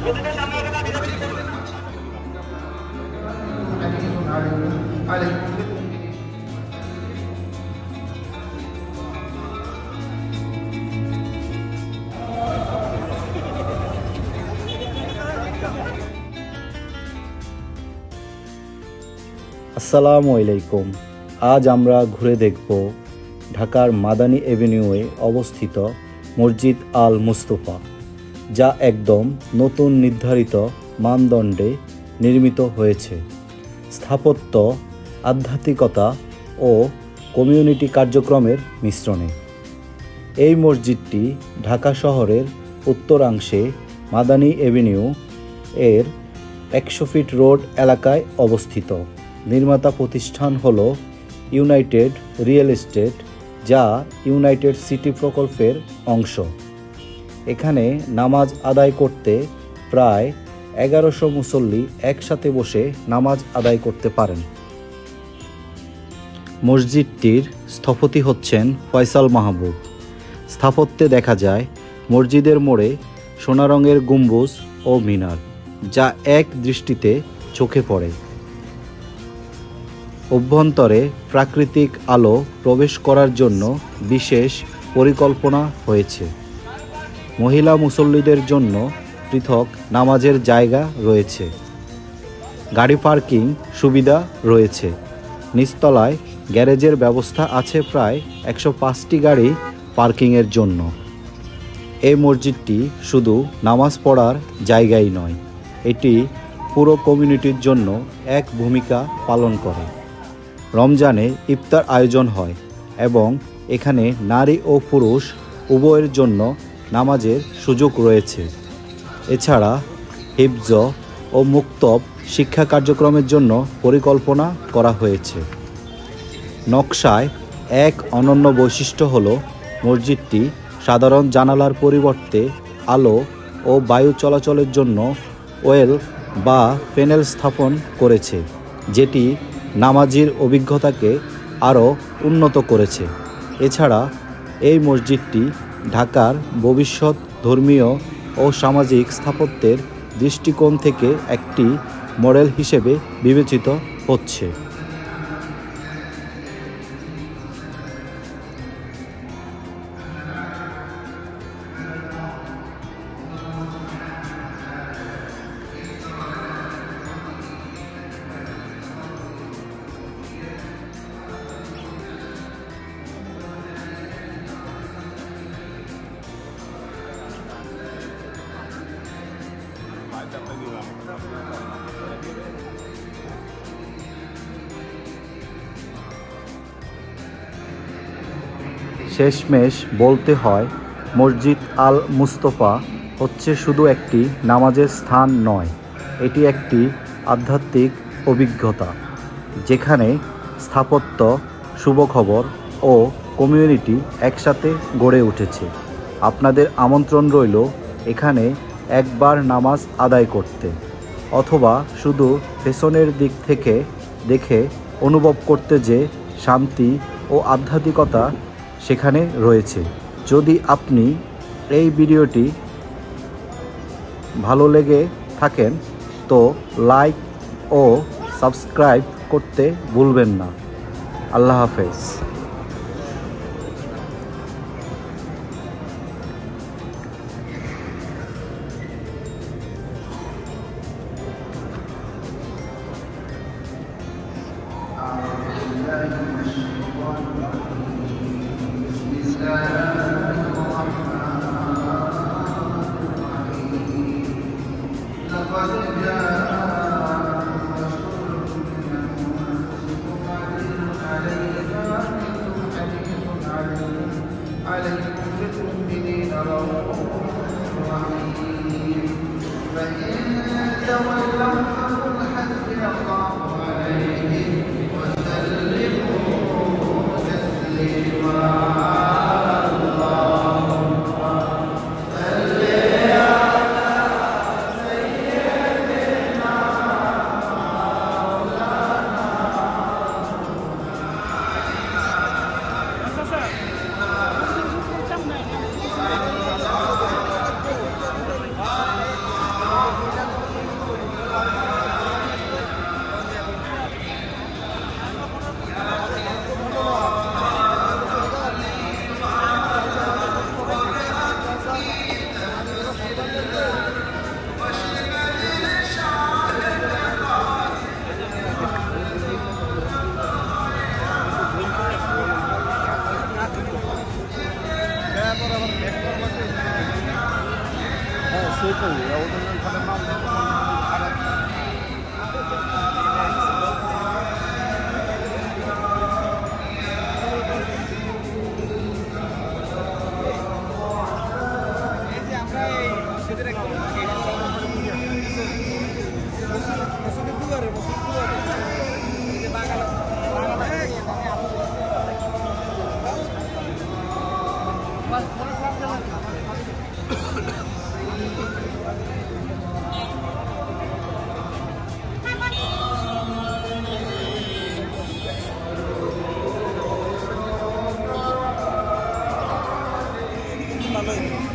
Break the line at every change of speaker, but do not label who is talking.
আসসালামু আলাইকুম। আজ আমরা ঘুরে দেখব ঢাকার মাদানী এভিনিউয়ে অবস্থিত মসজিদ আল মুস্তফা, যা একদম নতুন নির্ধারিত মানদণ্ডে নির্মিত হয়েছে। স্থাপত্য, আধ্যাত্মিকতা ও কমিউনিটি কার্যক্রমের মিশ্রণে এই মসজিদটি ঢাকা শহরের উত্তরাংশে মাদানী এভিনিউ এর 100 ফিট রোড এলাকায় অবস্থিত। নির্মাতা প্রতিষ্ঠান হল ইউনাইটেড রিয়েল এস্টেট, যা ইউনাইটেড সিটি প্রকল্পের অংশ। এখানে নামাজ আদায় করতে প্রায় 1100 মুসল্লি একসাথে বসে নামাজ আদায় করতে পারেন। মসজিদটির স্থপতি হচ্ছেন ফয়সাল মাহবুব। স্থাপত্যে দেখা যায় মসজিদের মোড়ে সোনা রঙের গম্বুজ ও মিনার, যা এক দৃষ্টিতে চোখে পড়ে। অভ্যন্তরে প্রাকৃতিক আলো প্রবেশ করার জন্য বিশেষ পরিকল্পনা হয়েছে। মহিলা মুসল্লিদের জন্য পৃথক নামাজের জায়গা রয়েছে। গাড়ি পার্কিং সুবিধা রয়েছে। নিচতলায় গ্যারেজের ব্যবস্থা আছে প্রায় 105টি গাড়ি পার্কিংয়ের জন্য। এই মসজিদটি শুধু নামাজ পড়ার জায়গাই নয়, এটি পুরো কমিউনিটির জন্য এক ভূমিকা পালন করে। রমজানে ইফতার আয়োজন হয় এবং এখানে নারী ও পুরুষ উভয়ের জন্য নামাজের সুযোগ রয়েছে। এছাড়া হিফজ ও মুক্তব শিক্ষা কার্যক্রমের জন্য পরিকল্পনা করা হয়েছে। নকশায় এক অনন্য বৈশিষ্ট্য হল মসজিদটি সাধারণ জানালার পরিবর্তে আলো ও বায়ু চলাচলের জন্য ওয়েল বা প্যানেল স্থাপন করেছে, যেটি নামাজির অভিজ্ঞতাকে আরও উন্নত করেছে। এছাড়া এই মসজিদটি ঢাকার ভবিষ্যৎ ধর্মীয় ও সামাজিক স্থাপত্যের দৃষ্টিকোণ থেকে একটি মডেল হিসেবে বিবেচিত হচ্ছে। শেষমেশ বলতে হয়, মসজিদ আল মুস্তফা হচ্ছে শুধু একটি নামাজের স্থান নয়, এটি একটি আধ্যাত্মিক অভিজ্ঞতা, যেখানে স্থাপত্য, শুভখবর ও কমিউনিটি একসাথে গড়ে উঠেছে। আপনাদের আমন্ত্রণ রইল এখানে একবার নামাজ আদায় করতে, অথবা শুধু পেছনের দিক থেকে দেখে অনুভব করতে যে শান্তি ও আধ্যাত্মিকতা সেখানে রয়েছে। যদি আপনি এই ভিডিওটি ভালো লেগে থাকেন তো লাইক ও সাবস্ক্রাইব করতে ভুলবেন না। আল্লাহ হাফেজ।
সেটাই ওদের ওখানে নাম খারাপ। ভালোই